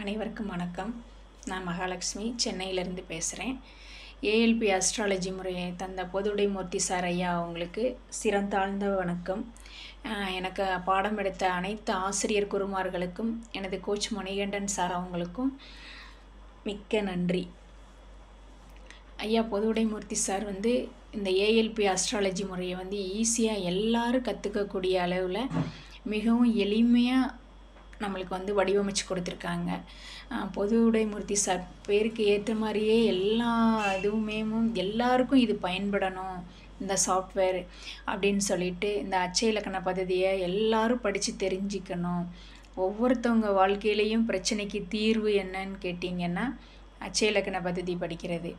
அனைவருக்கும் வணக்கம். நான் மகாலட்சுமி சென்னையிலேருந்து பேசுகிறேன். ஏஎல்பி அஸ்ட்ராலஜி முறையை தந்த பொதுவுடைமூர்த்தி சார் ஐயா அவங்களுக்கு சிறந்தாழ்ந்த வணக்கம். எனக்கு பாடம் எடுத்த அனைத்து ஆசிரியர் குருமார்களுக்கும் எனது கோச் மணிகண்டன் சார் அவங்களுக்கும் மிக்க நன்றி. ஐயா பொதுவுடைமூர்த்தி சார் இந்த ஏஎல்பி அஸ்ட்ராலஜி முறையை ஈஸியாக எல்லாரும் கற்றுக்கக்கூடிய அளவில் மிகவும் எளிமையாக நம்மளுக்கு வடிவமைச்சு கொடுத்துருக்காங்க. பொதுவுடைமூர்த்தி சார் பேருக்கு ஏற்ற மாதிரியே எல்லா இதுவுமே எல்லாருக்கும் இது பயன்படணும் இந்த சாஃப்ட்வேர் அப்படின்னு சொல்லிட்டு இந்த அச்சய இலக்கண பദ്ധதியை எல்லாரும் படித்து தெரிஞ்சுக்கணும். ஒவ்வொருத்தவங்க வாழ்க்கையிலையும் பிரச்சனைக்கு தீர்வு என்னன்னு கேட்டிங்கன்னா அச்சய இலக்கண பദ്ധதி படிக்கிறது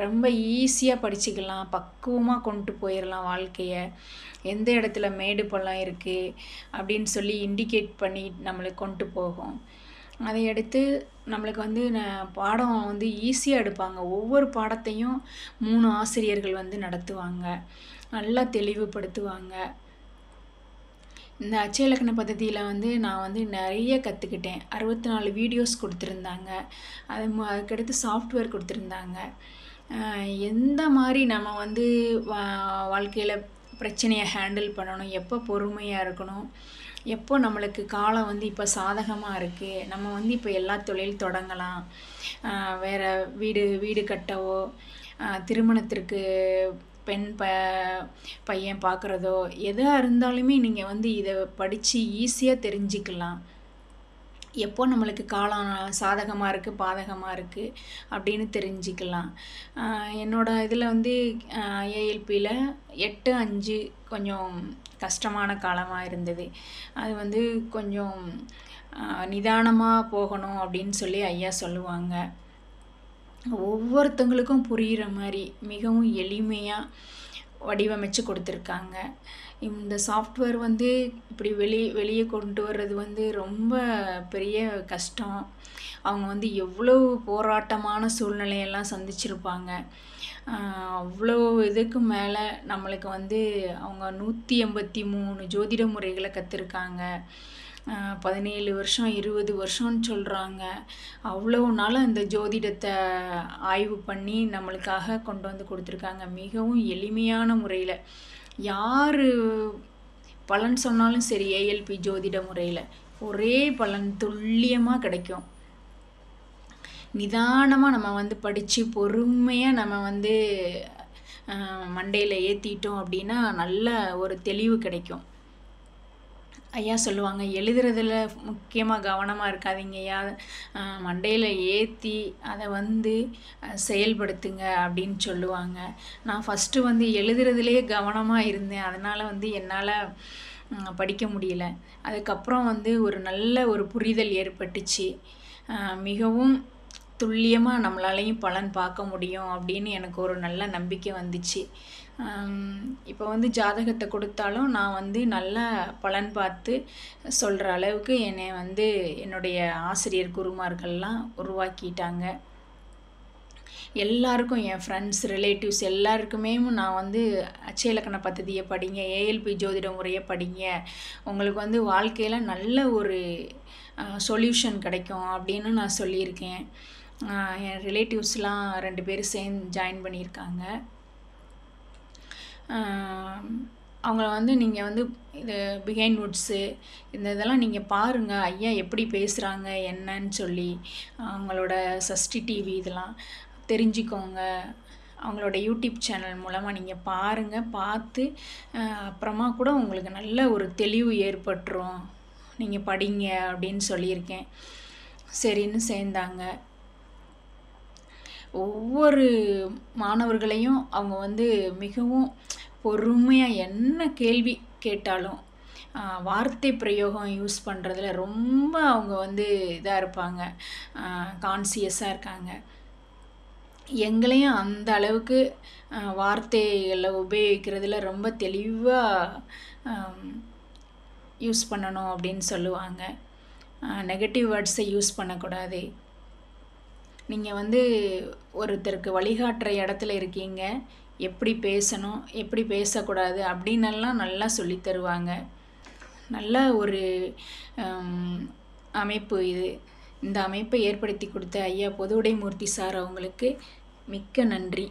ரொம்ப ஈஸியாக படிச்சுக்கலாம், பக்குவமாக கொண்டு போயிடலாம். வாழ்க்கையை எந்த இடத்துல மேடு பள்ளம் இருக்குது அப்படின்னு சொல்லி இண்டிகேட் பண்ணி நம்மளுக்கு கொண்டு போகும். அதை அடுத்து நம்மளுக்கு பாடம் ஈஸியாக எடுப்பாங்க. ஒவ்வொரு பாடத்தையும் 3 ஆசிரியர்கள் நடத்துவாங்க, நல்லா தெளிவுபடுத்துவாங்க. இந்த அச்சய இலக்கண பദ്ധதியில் நான் நிறைய கற்றுக்கிட்டேன். 64 வீடியோஸ் கொடுத்துருந்தாங்க. அதுக்கடுத்து சாஃப்ட்வேர் கொடுத்துருந்தாங்க. எந்த மாதிரி நம்ம வாழ்க்கையில் பிரச்சனையை ஹேண்டில் பண்ணணும், எப்போ பொறுமையாக இருக்கணும், எப்போ நம்மளுக்கு காலம் இப்போ சாதகமாக இருக்குது, நம்ம இப்போ எல்லா தொழில் தொடங்கலாம், வேறு வீடு கட்டவோ திருமணத்திற்கு பெண் பையன் பார்க்குறதோ எதாக இருந்தாலுமே நீங்கள் இதை படித்து ஈஸியாக தெரிஞ்சுக்கலாம். எப்போ நம்மளுக்கு காலம் சாதகமாக இருக்குது பாதகமாக இருக்குது அப்படின்னு தெரிஞ்சுக்கலாம். என்னோடய இதில் ஏஎல்பியில் 8-5 கொஞ்சம் கஷ்டமான காலமாக இருந்தது. அது கொஞ்சம் நிதானமாக போகணும் அப்படின்னு சொல்லி ஐயா சொல்லுவாங்க. ஒவ்வொருத்தங்களுக்கும் புரிகிற மாதிரி மிகவும் எளிமையாக வடிவமைச்சு கொடுத்துருக்காங்க. இந்த சாஃப்ட்வேர் இப்படி வெளியே கொண்டு வர்றது ரொம்ப பெரிய கஷ்டம். அவங்க எவ்வளோ போராட்டமான சூழ்நிலையெல்லாம் சந்திச்சிருப்பாங்க. அவ்வளோ இதுக்கு மேலே நம்மளுக்கு அவங்க 183 ஜோதிட முறைகளை கற்றுருக்காங்க. 17 வருஷம் 20 வருஷம்னு சொல்கிறாங்க. அவ்வளோ நாள் அந்த ஜோதிடத்தை ஆய்வு பண்ணி நம்மளுக்காக கொண்டு கொடுத்துருக்காங்க. மிகவும் எளிமையான முறையில் யார் பலன் சொன்னாலும் சரி, ஏஎல்பி ஜோதிட முறையில் ஒரே பலன் துல்லியமாக கிடைக்கும். நிதானமாக நம்ம படித்து பொறுமையாக நம்ம மண்டையில் ஏற்றிட்டோம் அப்படின்னா நல்ல ஒரு தெளிவு கிடைக்கும். ஐயா சொல்லுவாங்க, எழுதுறதுல முக்கியமாக கவனமாக இருக்காதீங்கய்யா, மண்டையில் ஏற்றி அதை செயல்படுத்துங்க அப்படின்னு சொல்லுவாங்க. நான் ஃபஸ்ட்டு எழுதுறதுலேயே கவனமாக இருந்தேன். அதனால் என்னால் படிக்க முடியல. அதுக்கப்புறம் ஒரு நல்ல ஒரு புரிதல் ஏற்பட்டுச்சு. மிகவும் துல்லியமாக நம்மளாலையும் பலன் பார்க்க முடியும் அப்படின்னு எனக்கு ஒரு நல்ல நம்பிக்கை வந்துச்சு. இப்போ ஜாதகத்தை கொடுத்தாலும் நான் நல்லா பலன் பார்த்து சொல்கிற அளவுக்கு என்னை என்னுடைய ஆசிரியர் குருமார்கள்லாம் உருவாக்கிட்டாங்க. எல்லாருக்கும், என் ஃப்ரெண்ட்ஸ் ரிலேட்டிவ்ஸ் எல்லாருக்குமே நான் அச்சய இலக்கண பദ്ധதியை படிங்க, ஏஎல்பி ஜோதிட முறையை படிங்க, உங்களுக்கு வாழ்க்கையில் நல்ல ஒரு சொல்யூஷன் கிடைக்கும் அப்படின்னு நான் சொல்லியிருக்கேன். என் ரிலேட்டிவ்ஸ்லாம் 2 பேர் சேர்ந்து ஜாயின் பண்ணியிருக்காங்க. அவங்கள நீங்கள் இது பிஹைண்ட் வுட்ஸு இதெல்லாம் நீங்கள் பாருங்கள், ஐயா எப்படி பேசுகிறாங்க என்னன்னு சொல்லி அவங்களோட சஷ்டி டிவி இதெல்லாம் தெரிஞ்சுக்கோங்க. அவங்களோட யூடியூப் சேனல் மூலமாக நீங்கள் பாருங்கள். பார்த்து அப்புறமா கூட உங்களுக்கு நல்ல ஒரு தெளிவு ஏற்பட்டுரும், நீங்கள் படிங்க அப்படின்னு சொல்லியிருக்கேன். சரின்னு சேர்ந்தாங்க. ஒவ்வொரு மாணவர்களையும் அவங்க மிகவும் பொறுமையாக என்ன கேள்வி கேட்டாலும் வார்த்தை பிரயோகம் யூஸ் பண்ணுறதுல ரொம்ப அவங்க இதாக இருப்பாங்க, கான்சியஸாக இருக்காங்க. எங்களையும் அந்த அளவுக்கு வார்த்தைகளை உபயோகிக்கிறதுல ரொம்ப தெளிவாக யூஸ் பண்ணணும் அப்படின்னு சொல்லுவாங்க. நெகட்டிவ் வேர்ட்ஸை யூஸ் பண்ணக்கூடாது. நீங்கள் ஒருத்தருக்கு வழிகாட்டுற இடத்துல இருக்கீங்க, எப்படி பேசணும் எப்படி பேசக்கூடாது அப்படின்னெல்லாம் நல்லா சொல்லித் தருவாங்க. நல்ல ஒரு அமைப்பு இது. இந்த அமைப்பை ஏற்படுத்தி கொடுத்த ஐயா பொதுவுடைமூர்த்தி சார் அவங்களுக்கு மிக்க நன்றி.